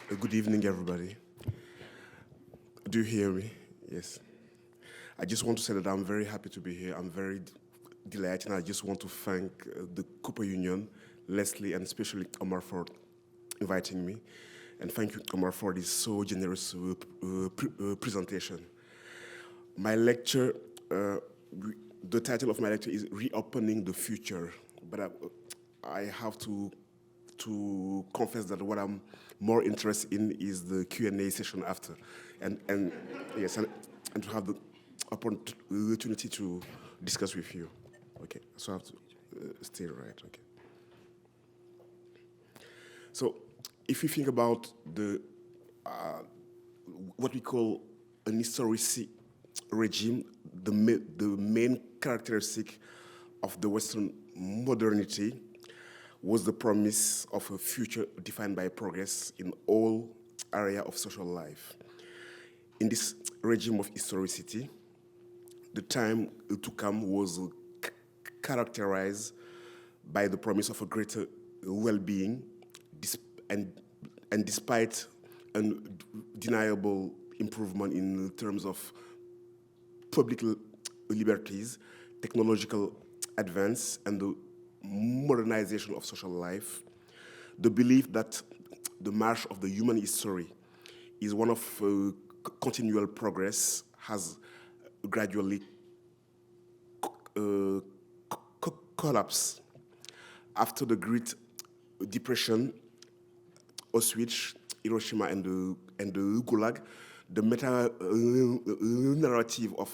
Good evening, everybody. Do you hear me? Yes. I just want to say that I'm very happy to be here. I'm very delighted, and I just want to thank the Cooper Union, Leslie, and especially Omar for inviting me. And thank you, Omar, for this so generous presentation. My lecture, the title of my lecture is Reopening the Future, but I have to confess that what I'm more interested in is the Q&A session after, and yes, and to have the opportunity to discuss with you. Okay, so I have to stay right. Okay. So, if you think about the what we call an historic regime, the main characteristic of the Western modernity was the promise of a future defined by progress in all areas of social life. In this regime of historicity, the time to come was characterized by the promise of a greater well-being, and despite undeniable improvement in terms of public liberties, technological advance, and the modernization of social life, the belief that the march of the human history is one of continual progress has gradually collapsed. After the Great Depression, Auschwitz, Hiroshima, and the Gulag, the meta-narrative of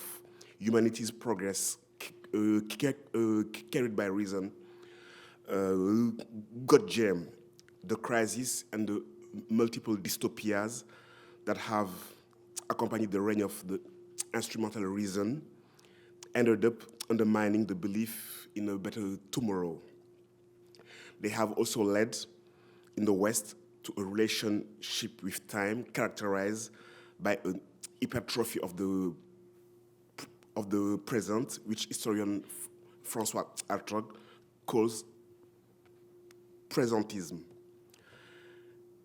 humanity's progress carried by reason got jammed. The crisis and the multiple dystopias that have accompanied the reign of the instrumental reason ended up undermining the belief in a better tomorrow. They have also led in the West to a relationship with time characterized by an hypertrophy of the present, which historian François Hartog calls presentism.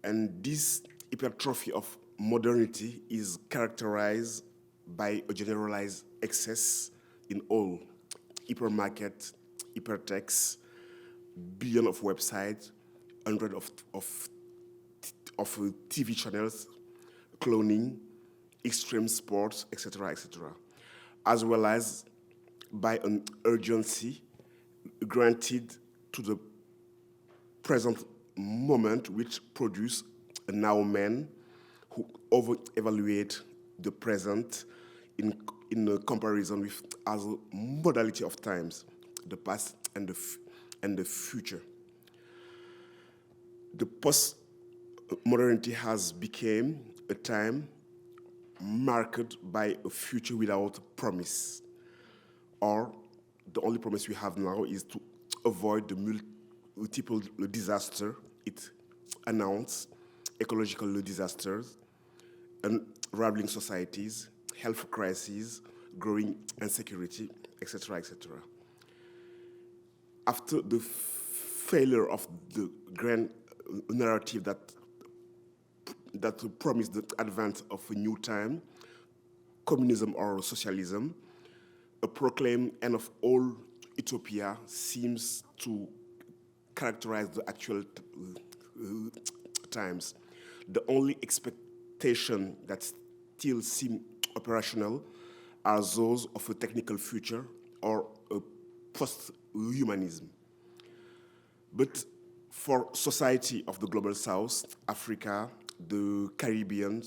And this hypertrophy of modernity is characterized by a generalized excess in all hypermarket, hypertext, billion of websites, hundreds of TV channels, cloning, extreme sports, etc., as well as by an urgency granted to the present moment, which produce a now man who over-evaluate the present in a comparison with other modality of times, the past and the future. The post-modernity has become a time marked by a future without promise, or the only promise we have now is to avoid the multiple disaster it announced, ecological disasters, unraveling societies, health crises, growing insecurity, etc., etc. After the failure of the grand narrative that promised the advent of a new time, communism or socialism, a proclaimed end of all utopia seems to characterize the actual times. The only expectation that still seem operational are those of a technical future or a post-humanism. But for society of the global south, Africa, the Caribbean,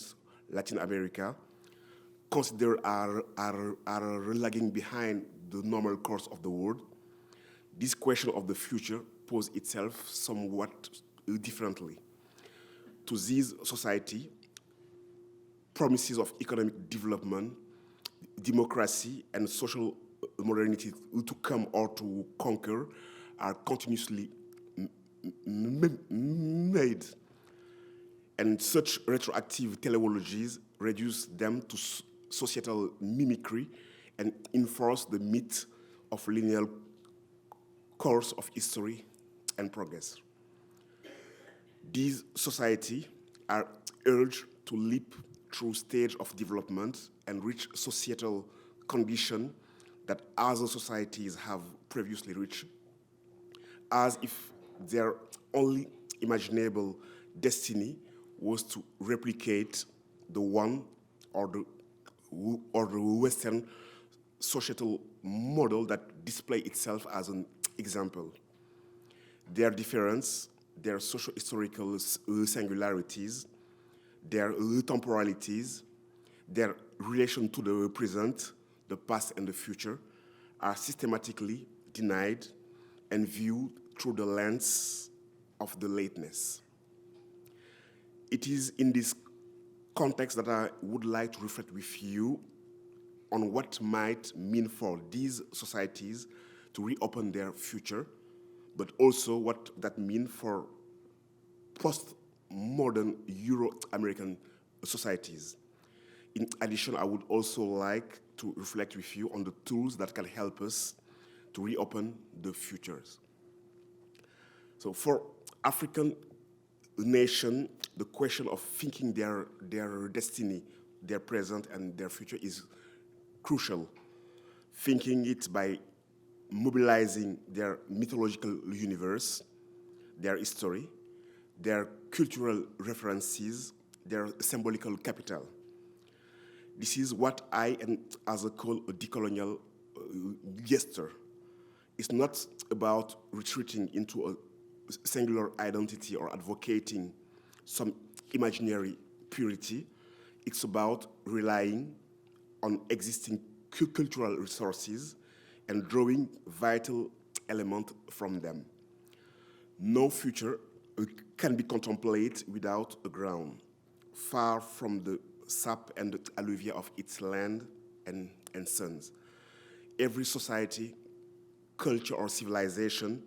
Latin America, considered are lagging behind the normal course of the world, this question of the future poses itself somewhat differently. To this society, promises of economic development, democracy, and social modernity to come or to conquer are continuously made. And such retroactive teleologies reduce them to societal mimicry and enforce the myth of linear course of history and progress. This society are urged to leap through stage of development and reach societal condition that other societies have previously reached, as if their only imaginable destiny was to replicate the one or the Western societal model that display itself as an example. Their difference, their socio-historical singularities, their temporalities, their relation to the present, the past, and the future are systematically denied and viewed through the lens of the lateness. It is in this context that I would like to reflect with you on what might mean for these societies to reopen their future, but also what that means for post-modern Euro-American societies. In addition, I would also like to reflect with you on the tools that can help us to reopen the futures. So for African nation, the question of thinking their destiny, their present, and their future is crucial. Thinking it by mobilizing their mythological universe, their history, their cultural references, their symbolical capital. This is what I and others call a decolonial gesture. It's not about retreating into a singular identity or advocating some imaginary purity. It's about relying on existing cultural resources and drawing vital elements from them. No future can be contemplated without a ground, far from the sap and the alluvia of its land and sons. Every society, culture, or civilization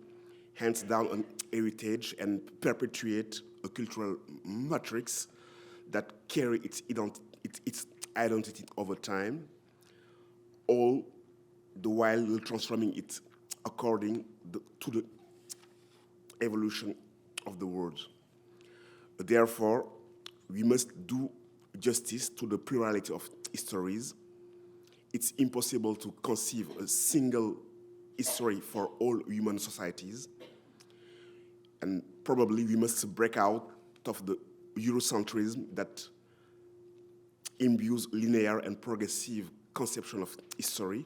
hands down an heritage and perpetuate a cultural matrix that carry its identity over time, all the while transforming it according to the evolution of the world. Therefore, we must do justice to the plurality of histories. It's impossible to conceive a single history for all human societies. And probably we must break out of the Eurocentrism that imbues linear and progressive conception of history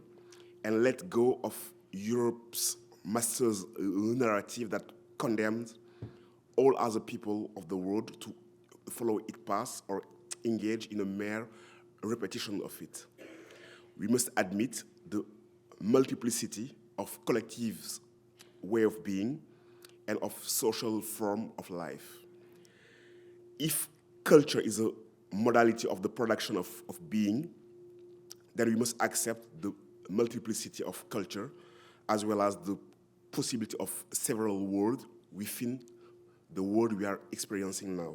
and let go of Europe's master's narrative that condemns all other people of the world to follow its path or engage in a mere repetition of it. We must admit the multiplicity of collectives' way of being and of social form of life. If culture is a modality of the production of being, then we must accept the multiplicity of culture as well as the possibility of several worlds within the world we are experiencing now.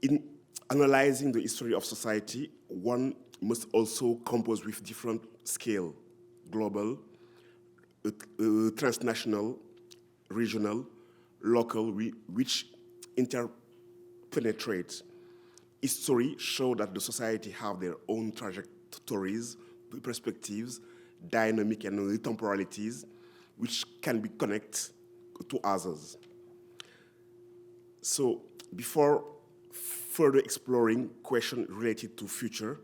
In analyzing the history of society, one must also compose with different scale, global, transnational, regional, local, which interpenetrate. History show that the society have their own trajectories, perspectives, dynamic and temporalities, which can be connected to others. So before further exploring questions related to future,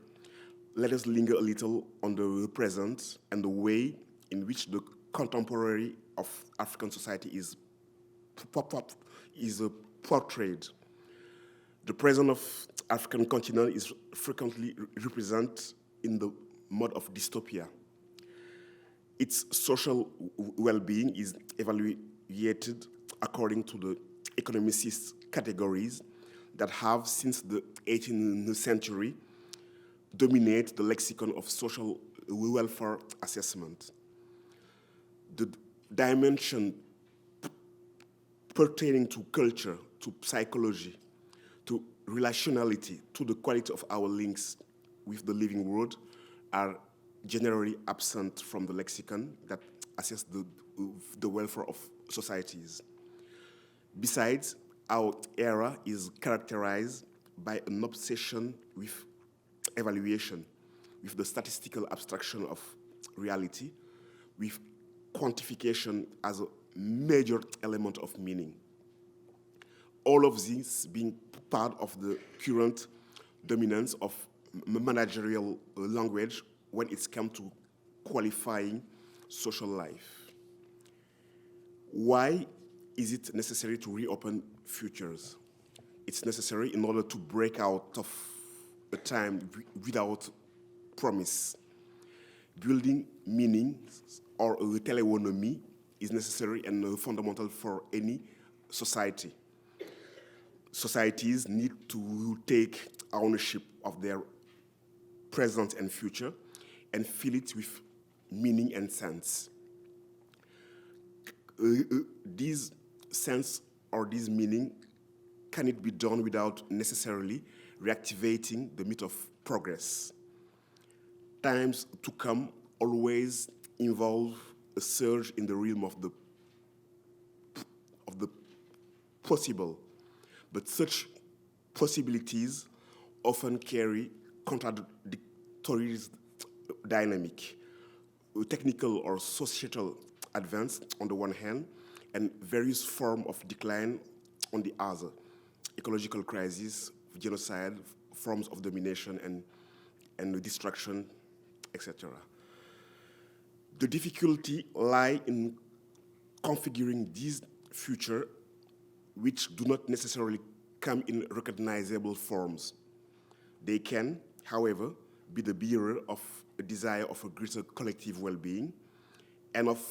let us linger a little on the present and the way in which the contemporary of African society is portrayed. The present of African continent is frequently represented in the mode of dystopia. Its social well-being is evaluated according to the economicists' categories that have, since the 18th century, dominate the lexicon of social welfare assessment. The dimension pertaining to culture, to psychology, to relationality, to the quality of our links with the living world are generally absent from the lexicon that assess the welfare of societies. Besides, our era is characterized by an obsession with evaluation, with the statistical abstraction of reality, with quantification as a major element of meaning. All of this being part of the current dominance of managerial language when it's come to qualifying social life. Why is it necessary to reopen futures? It's necessary in order to break out of a time without promise. Building meaning or a teleonomy is necessary and fundamental for any society. Societies need to take ownership of their present and future and fill it with meaning and sense. This sense or this meaning can it be done without necessarily reactivating the myth of progress. Times to come always involve a surge in the realm of the possible, but such possibilities often carry contradictory dynamic, technical or societal advance on the one hand, and various forms of decline on the other, ecological crisis, genocide, forms of domination and destruction, etc. The difficulty lies in configuring these future which do not necessarily come in recognizable forms. They can, however, be the bearer of a desire of a greater collective well-being and of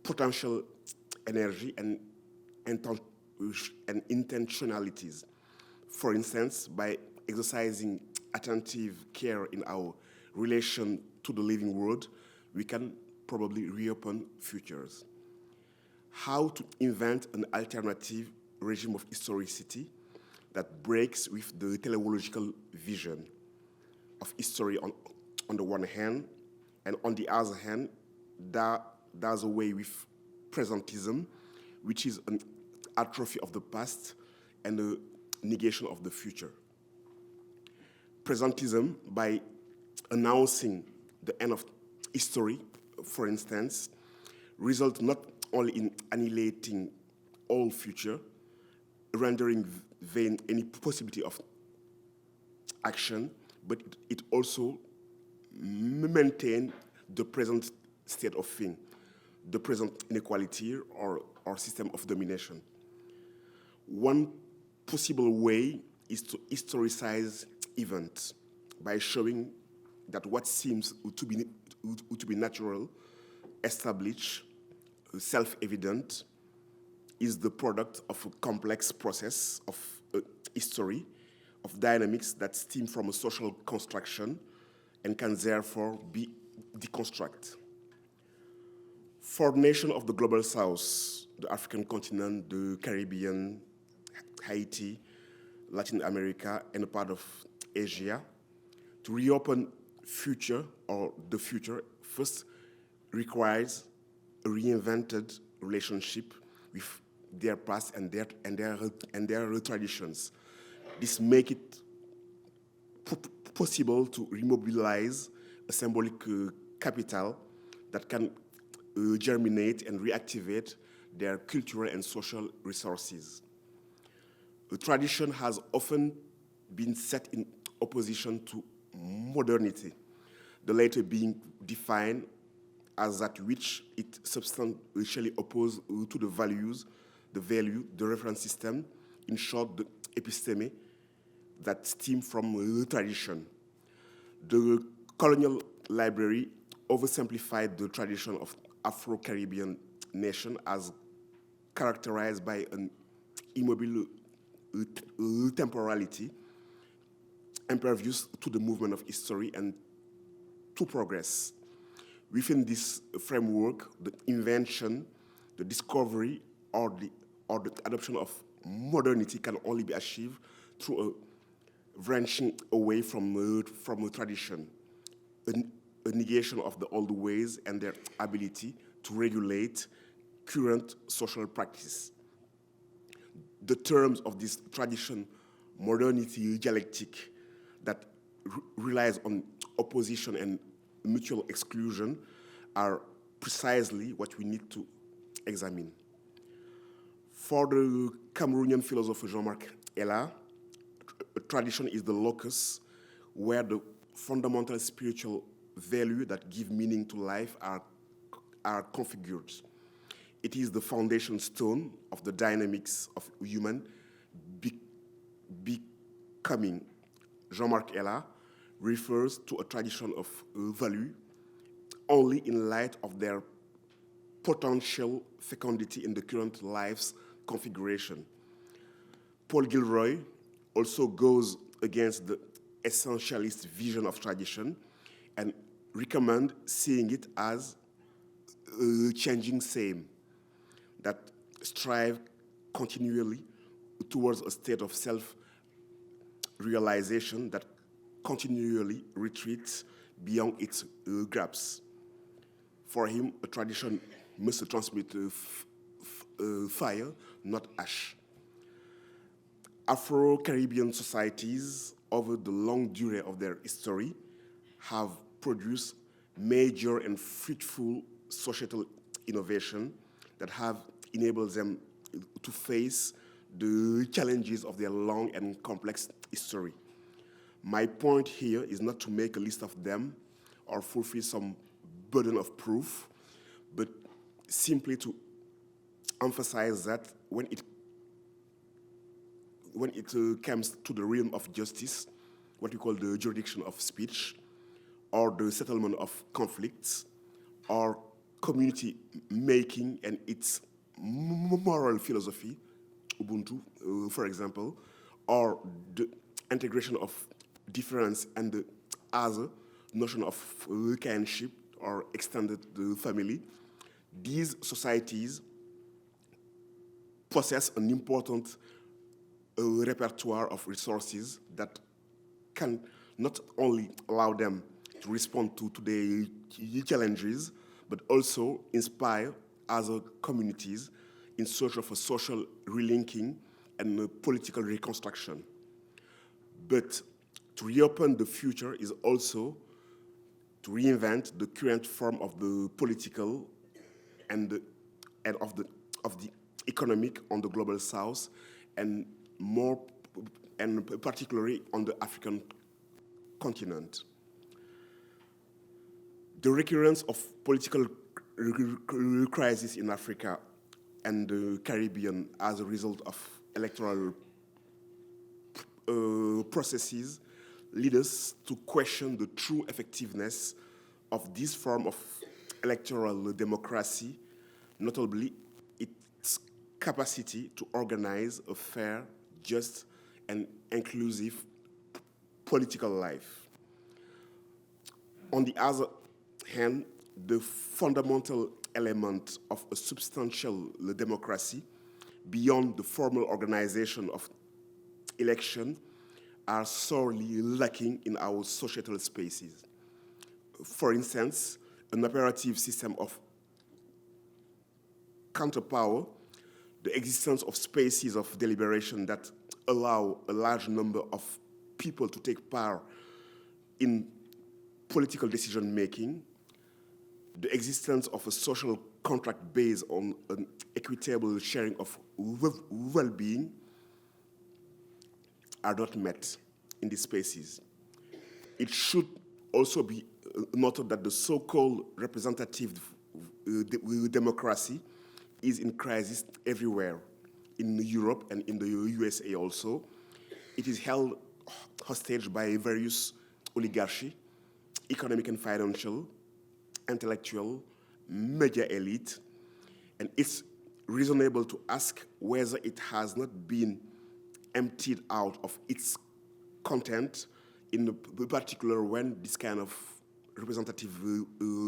potential energy and intentionalities. For instance, by exercising attentive care in our relation to the living world, we can probably reopen futures. How to invent an alternative regime of historicity that breaks with the teleological vision of history on the one hand, and on the other hand, does away with presentism, which is an atrophy of the past and a negation of the future. Presentism, by announcing the end of history, for instance, results not only in annihilating all future, rendering vain any possibility of action, but it also maintains the present state of things, the present inequality or system of domination. One possible way is to historicize events by showing that what seems to be natural, established, self-evident, is the product of a complex process of history, of dynamics that stem from a social construction and can therefore be deconstructed. For nations of the global south, the African continent, the Caribbean, Haiti, Latin America, and a part of Asia, to reopen future or the future first requires a reinvented relationship with their past and their traditions. This makes it possible to remobilize a symbolic capital that can germinate and reactivate their cultural and social resources. The tradition has often been set in opposition to modernity, the latter being defined as that which it substantially opposes to the values, the value, the reference system, in short, the episteme that stem from tradition. The colonial library oversimplified the tradition of Afro-Caribbean nation as characterized by an immobile temporality impervious to the movement of history and to progress. Within this framework, the invention, the discovery, or the adoption of modernity can only be achieved through a branching away from a tradition, a negation of the old ways and their ability to regulate current social practice. the terms of this tradition, modernity dialectic, that relies on opposition and mutual exclusion, are precisely what we need to examine. For the Cameroonian philosopher Jean-Marc Ella, tradition is the locus where the fundamental spiritual values that give meaning to life are configured. It is the foundation stone of the dynamics of human becoming. Jean-Marc Ella refers to a tradition of value only in light of their potential fecundity in the current life's configuration. Paul Gilroy also goes against the essentialist vision of tradition and recommends seeing it as a changing same that strive continually towards a state of self-realization that continually retreats beyond its grasp. For him, a tradition must transmit fire, not ash. Afro-Caribbean societies, over the long durée of their history, have produced major and fruitful societal innovation that have enabled them to face the challenges of their long and complex history. My point here is not to make a list of them or fulfill some burden of proof, but simply to emphasize that when it comes to the realm of justice, what we call the jurisdiction of speech, or the settlement of conflicts, or community making and its moral philosophy, Ubuntu, for example, or the integration of difference and the other notion of kinship or extended family, these societies possess an important repertoire of resources that can not only allow them to respond to today's challenges, but also inspire other communities in search of a social relinking and a political reconstruction. But to reopen the future is also to reinvent the current form of the political and of the economic on the global south, and particularly on the African continent. The recurrence of political crisis in Africa and the Caribbean as a result of electoral processes lead us to question the true effectiveness of this form of electoral democracy, notably its capacity to organize a fair, just, and inclusive political life. On the other hand, the fundamental element of a substantial democracy, beyond the formal organization of election, are sorely lacking in our societal spaces. For instance, an operative system of counterpower, the existence of spaces of deliberation that allow a large number of people to take part in political decision-making, the existence of a social contract based on an equitable sharing of well-being are not met in these spaces. It should also be noted that the so-called representative democracy is in crisis everywhere, in Europe and in the USA also. It is held hostage by various oligarchy, economic and financial, intellectual, media elite, and it's reasonable to ask whether it has not been emptied out of its content, in particular when this kind of representative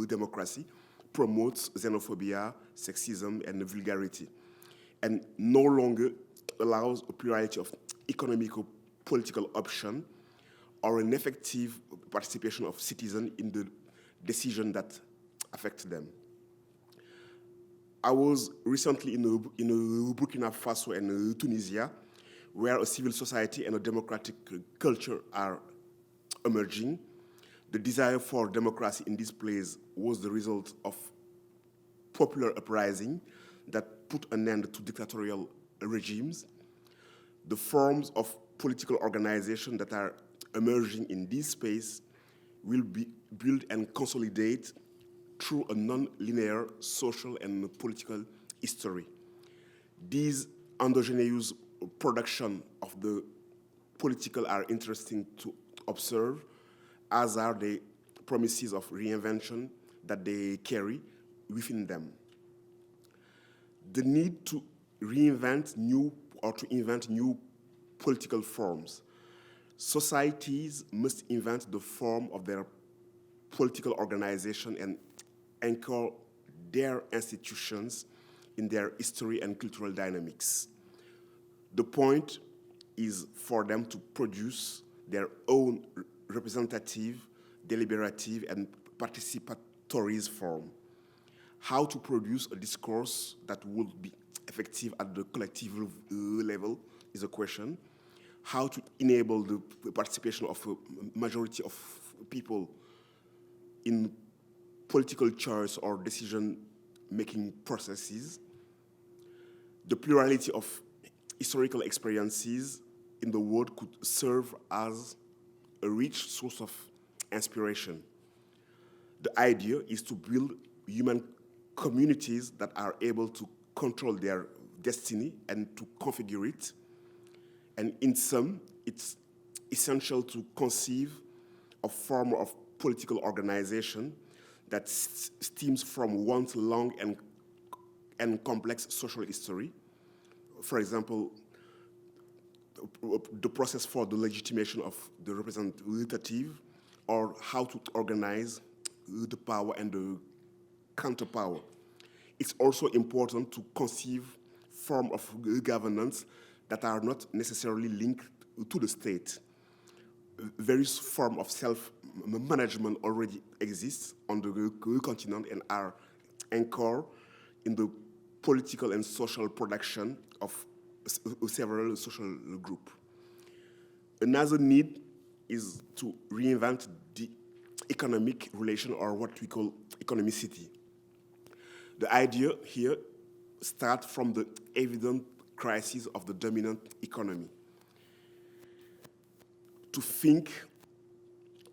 democracy promotes xenophobia, sexism, and vulgarity, and no longer allows a plurality of economic or political options or an effective participation of citizens in the decisions that affect them. I was recently in Burkina Faso and Tunisia, where a civil society and a democratic culture are emerging. The desire for democracy in this place was the result of popular uprising that put an end to dictatorial regimes. The forms of political organization that are emerging in this space will be built and consolidate through a non-linear social and political history. These endogenous production of the political are interesting to observe, as are the promises of reinvention that they carry within them. The need to reinvent new or to invent new political forms. Societies must invent the form of their political organization and anchor their institutions in their history and cultural dynamics. The point is for them to produce their own representative, deliberative, and participatory form. How to produce a discourse that would be effective at the collective level is a question. How to enable the participation of a majority of people in political choice or decision-making processes. The plurality of historical experiences in the world could serve as a rich source of inspiration. The idea is to build human communities that are able to control their destiny and to configure it. And in sum, it's essential to conceive a form of political organization that stems from one's long and complex social history. For example, the process for the legitimation of the representative, or how to organize the power and the counterpower. It's also important to conceive forms of governance that are not necessarily linked to the state. Various forms of self-management already exist on the continent and are anchored in the political and social production of several social groups. Another need is to reinvent the economic relation, or what we call economicity. The idea here starts from the evident crisis of the dominant economy. To think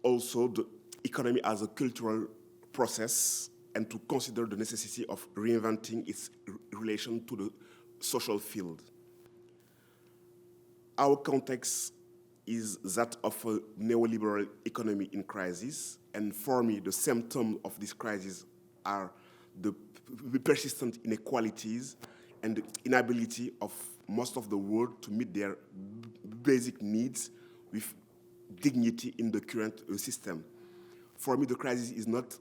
also the economy as a cultural process and to consider the necessity of reinventing its relation to the social field. Our context is that of a neoliberal economy in crisis, and for me, the symptoms of this crisis are the persistent inequalities and the inability of most of the world to meet their basic needs with dignity in the current system. For me, the crisis is not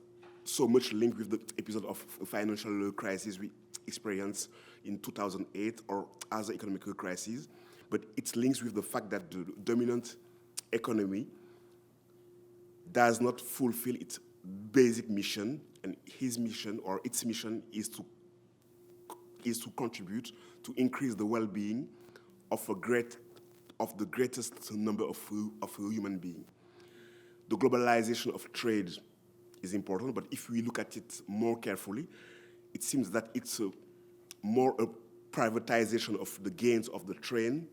so much linked with the episode of financial crisis we experienced in 2008 or other economic crises, but it's linked with the fact that the dominant economy does not fulfill its basic mission, and his mission or its mission is to contribute to increase the well-being of the greatest number of human beings. The globalization of trade is important, but if we look at it more carefully, it seems that it's more a privatization of the gains of the trade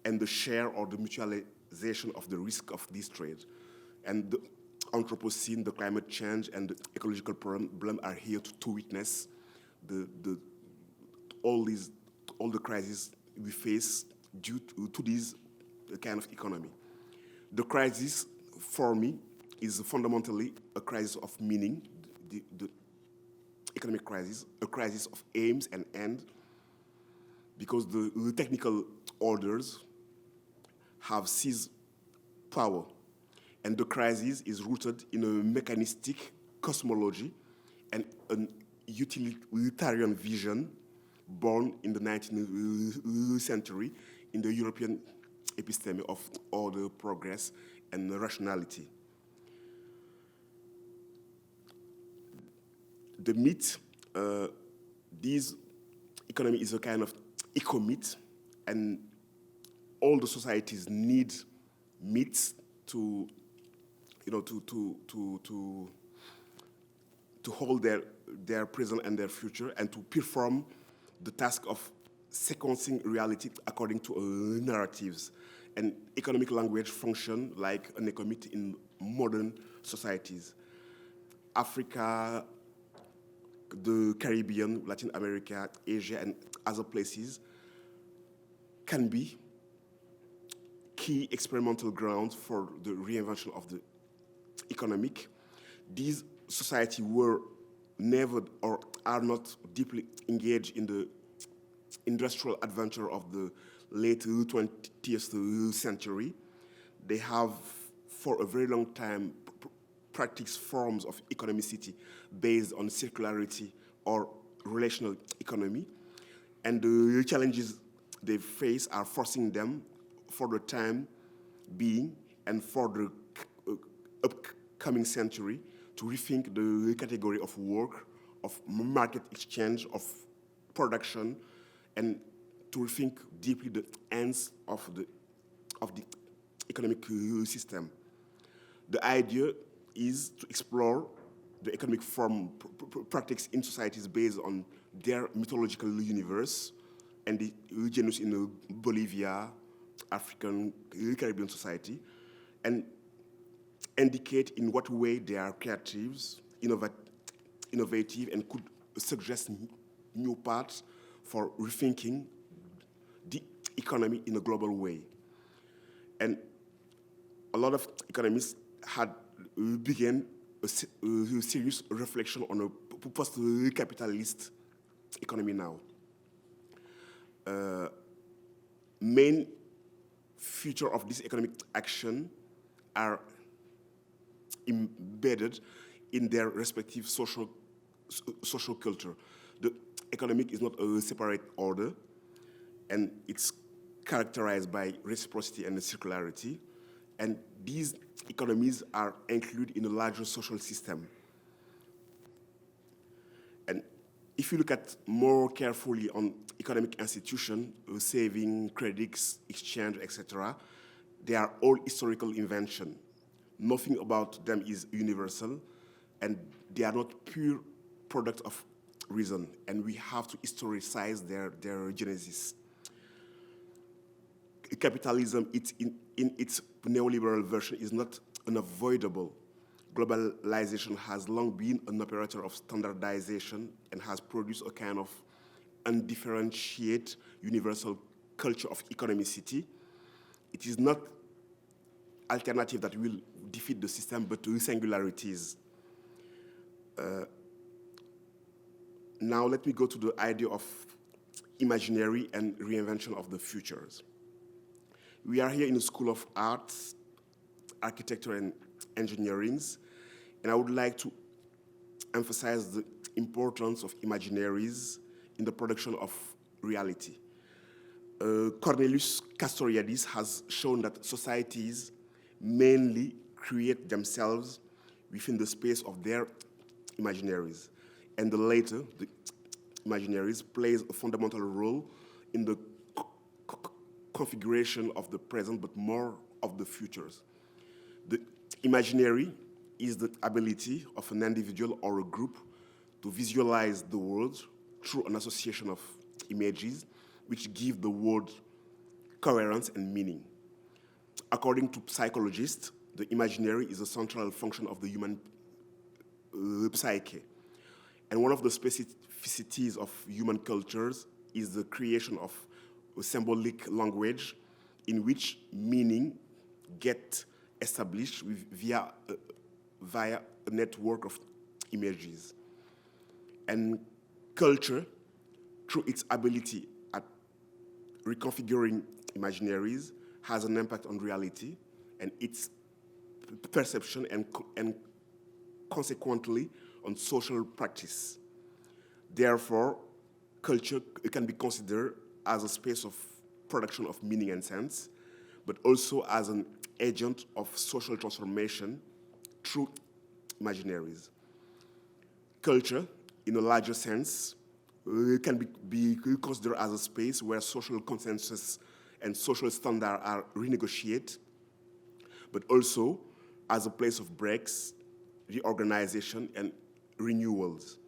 and the share or the mutualization of the risk of this trade. And the Anthropocene, the climate change, and the ecological problem are here to witness all the crises we face due to this kind of economy. The crisis, for me, is fundamentally a crisis of meaning, the economic crisis, a crisis of aims and end, because the technical orders have seized power, and the crisis is rooted in a mechanistic cosmology and an utilitarian vision born in the 19th century in the European episteme of order, progress, and rationality. The myth This economy is a kind of eco-meat, and all the societies need meats to, to hold their present and their future, and to perform the task of sequencing reality according to narratives. And economic language function like an eco-meat in modern societies. Africa, the Caribbean, Latin America, Asia, and other places can be key experimental grounds for the reinvention of the economic. These societies were never or are not deeply engaged in the industrial adventure of the late 20th century. They have, for a very long time, practiced forms of economicity based on circularity or relational economy. And the challenges they face are forcing them, for the time being and for the upcoming century, to rethink the category of work, of market exchange, of production, and to rethink deeply the ends of the economic system. The idea is to explore the economic form practice in societies based on their mythological universe and the genus in Bolivia, African, Caribbean society, and indicate in what way they are creatives, innovative, and could suggest new paths for rethinking the economy in a global way. And a lot of economists had began a serious reflection on a post-capitalist economy now. Main feature of this economic action are embedded in their respective social culture. The economic is not a separate order, and it's characterized by reciprocity and circularity. And these economies are included in a larger social system. And if you look at more carefully on economic institutions, saving, credits, exchange, etc., they are all historical invention. Nothing about them is universal, and they are not pure product of reason, and we have to historicize their genesis. Capitalism, in its neoliberal version, is not unavoidable. Globalization has long been an operator of standardization and has produced a kind of undifferentiated universal culture of economicity. It is not alternative that will defeat the system, but singularities. Now let me go to the idea of imaginary and reinvention of the futures. We are here in the School of Arts, Architecture and Engineering, and I would like to emphasize the importance of imaginaries in the production of reality. Cornelius Castoriadis has shown that societies mainly create themselves within the space of their imaginaries, and the later, the imaginaries, plays a fundamental role in the configuration of the present, but more of the futures. The imaginary is the ability of an individual or a group to visualize the world through an association of images which give the world coherence and meaning. According to psychologists, the imaginary is a central function of the human psyche. And one of the specificities of human cultures is the creation of a symbolic language in which meaning get established via a network of images. And culture, through its ability at reconfiguring imaginaries, has an impact on reality and its perception and consequently on social practice. Therefore, culture can be considered as a space of production of meaning and sense, but also as an agent of social transformation through imaginaries. Culture, in a larger sense, can be considered as a space where social consensus and social standards are renegotiated, but also as a place of breaks, reorganization, and renewals.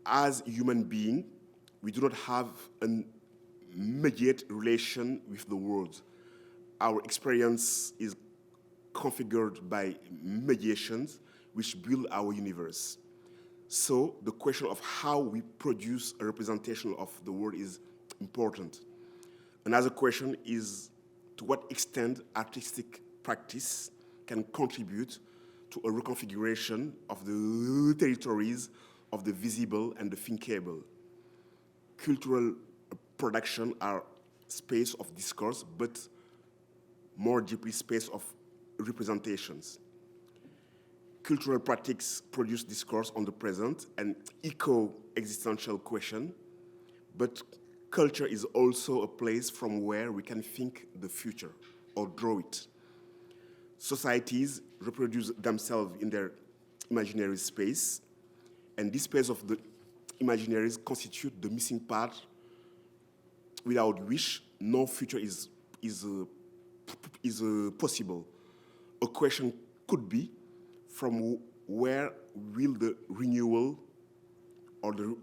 As human beings, we do not have an immediate relation with the world. Our experience is configured by mediations which build our universe. So the question of how we produce a representation of the world is important. Another question is to what extent artistic practice can contribute to a reconfiguration of the territories of the visible and the thinkable. Cultural production are space of discourse, but more deeply space of representations. Cultural practices produce discourse on the present and echo existential question, but culture is also a place from where we can think the future or draw it. Societies reproduce themselves in their imaginary space, and this space of the imaginaries constitute the missing part without which no future is possible. A question could be, from where will the renewal or the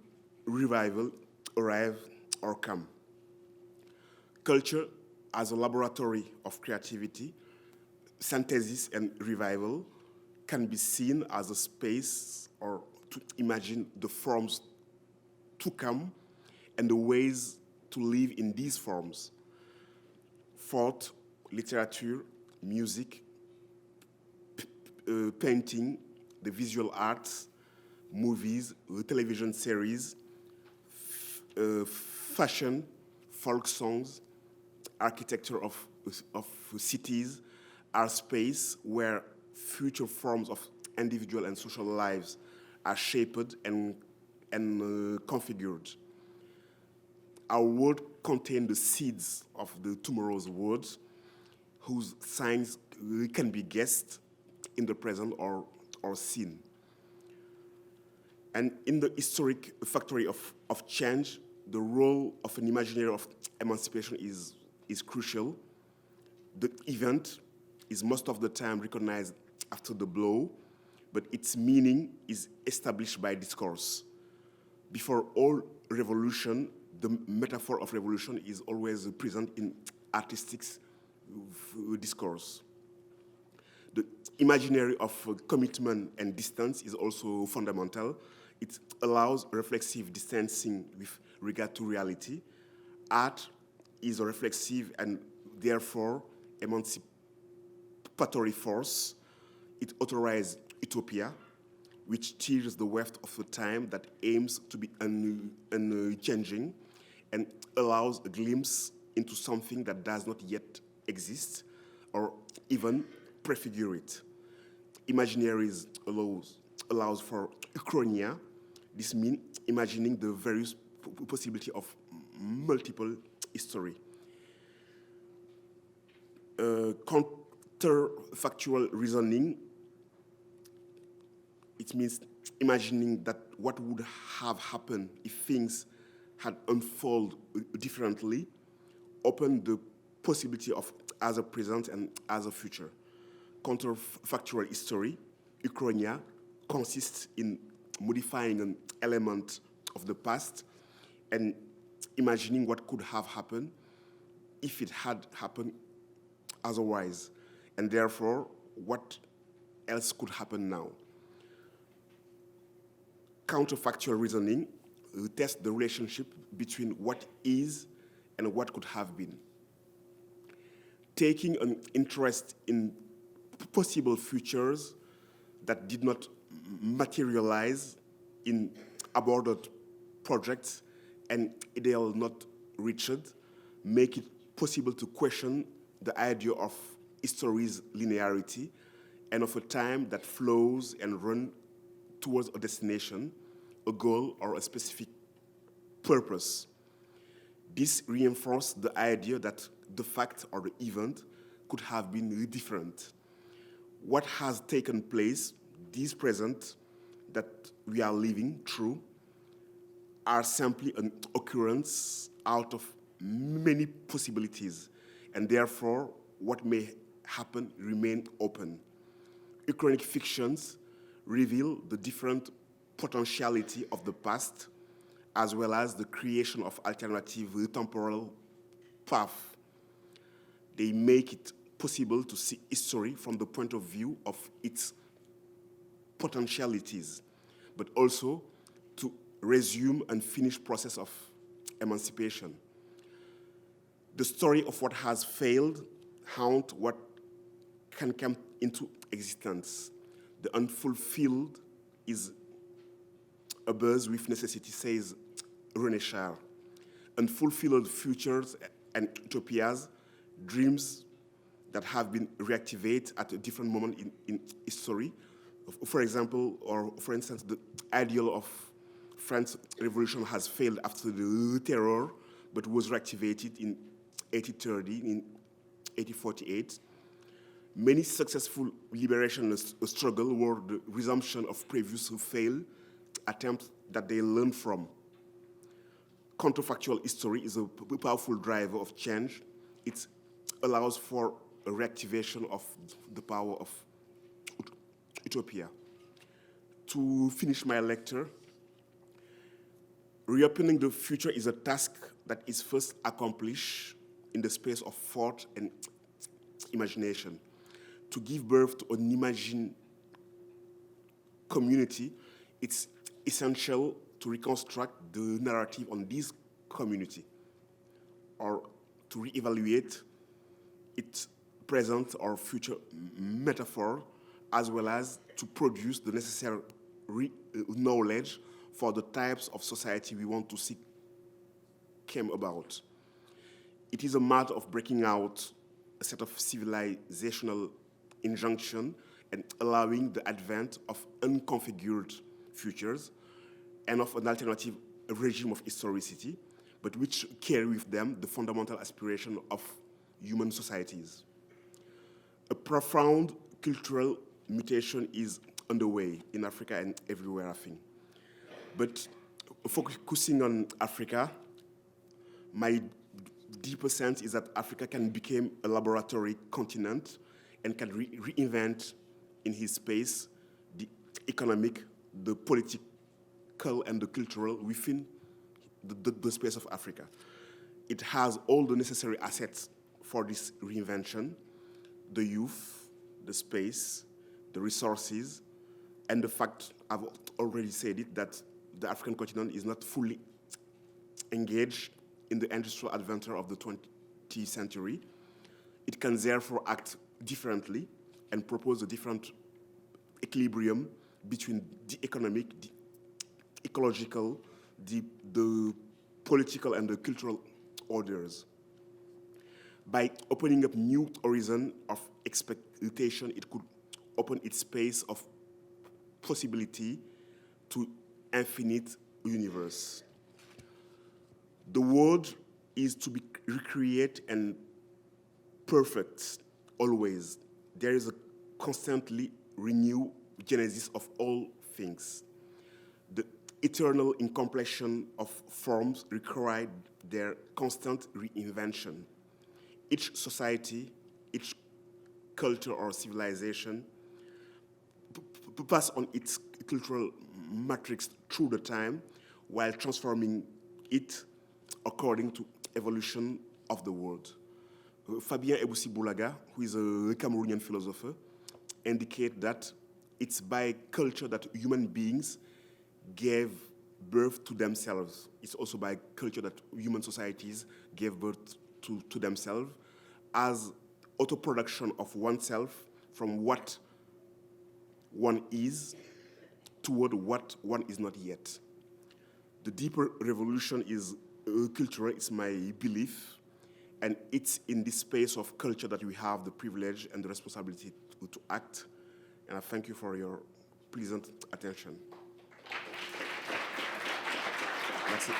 revival arrive or come? Culture as a laboratory of creativity, synthesis and revival can be seen as a space or to imagine the forms to come and the ways to live in these forms. Thought, literature, music, painting, the visual arts, movies, television series, fashion, folk songs, architecture of cities are space where future forms of individual and social lives are shaped and configured. Our world contains the seeds of the tomorrow's world, whose signs can be guessed in the present or seen. And in the historic factory of change, the role of an imaginary of emancipation is crucial. The event is most of the time recognized after the blow, but its meaning is established by discourse. Before all revolution, the metaphor of revolution is always present in artistic discourse. The imaginary of commitment and distance is also fundamental. It allows reflexive distancing with regard to reality. Art is a reflexive and therefore emancipatory force. It authorizes utopia, which tears the weft of a time that aims to be unchanging and allows a glimpse into something that does not yet exist or even prefigure it. Imaginaries allows for uchronia. This means imagining the various possibility of multiple history. Counterfactual reasoning, it means imagining that what would have happened if things had unfolded differently, open the possibility of as a present and as a future. Counterfactual history, uchronia, consists in modifying an element of the past and imagining what could have happened if it had happened otherwise, and therefore what else could happen now. Counterfactual reasoning tests the relationship between what is and what could have been. Taking an interest in possible futures that did not materialize in aborted projects and ideal not reached, make it possible to question the idea of history's linearity and of a time that flows and runs towards a destination, a goal, or a specific purpose. This reinforced the idea that the fact or the event could have been different. What has taken place, this present that we are living through, are simply an occurrence out of many possibilities, and therefore what may happen remain open. Uchronic fictions reveal the different potentiality of the past, as well as the creation of alternative temporal paths. They make it possible to see history from the point of view of its potentialities, but also to resume and finish process of emancipation. The story of what has failed haunt what can come into existence. The unfulfilled is abuzz with necessity, says René Sarr. Unfulfilled futures and utopias, dreams that have been reactivated at a different moment in history. For example, or for instance, the ideal of France's revolution has failed after the terror, but was reactivated in 1830, in 1848. Many successful liberation struggles were the resumption of previous failed attempts that they learned from. Counterfactual history is a powerful driver of change. It allows for a reactivation of the power of utopia. To finish my lecture, reopening the future is a task that is first accomplished in the space of thought and imagination. To give birth to an imagined community, it's essential to reconstruct the narrative on this community, or to reevaluate its present or future metaphor, as well as to produce the necessary knowledge for the types of society we want to see came about. It is a matter of breaking out a set of civilizational injunction and allowing the advent of unconfigured futures and of an alternative regime of historicity, but which carry with them the fundamental aspiration of human societies. A profound cultural mutation is underway in Africa and everywhere, I think. But focusing on Africa, my deeper sense is that Africa can become a laboratory continent and can reinvent in his space the economic, the political, and the cultural within the space of Africa. It has all the necessary assets for this reinvention: the youth, the space, the resources, and the fact, I've already said it, that the African continent is not fully engaged in the industrial adventure of the 20th century. It can therefore act differently and propose a different equilibrium between the economic, the ecological, the political, and the cultural orders. By opening up new horizon of expectation, it could open its space of possibility to infinite universe. The world is to be recreated and perfect always. There is a constantly renewed genesis of all things. The eternal incompletion of forms require their constant reinvention. Each society, each culture or civilization pass on its cultural matrix through the time while transforming it according to evolution of the world. Fabien Ebousi-Boulaga, who is a Cameroonian philosopher, indicates that it's by culture that human beings gave birth to themselves. It's also by culture that human societies gave birth to themselves as autoproduction of oneself from what one is toward what one is not yet. The deeper revolution is cultural, it's my belief, and it's in this space of culture that we have the privilege and the responsibility to act. And I thank you for your pleasant attention. That's it.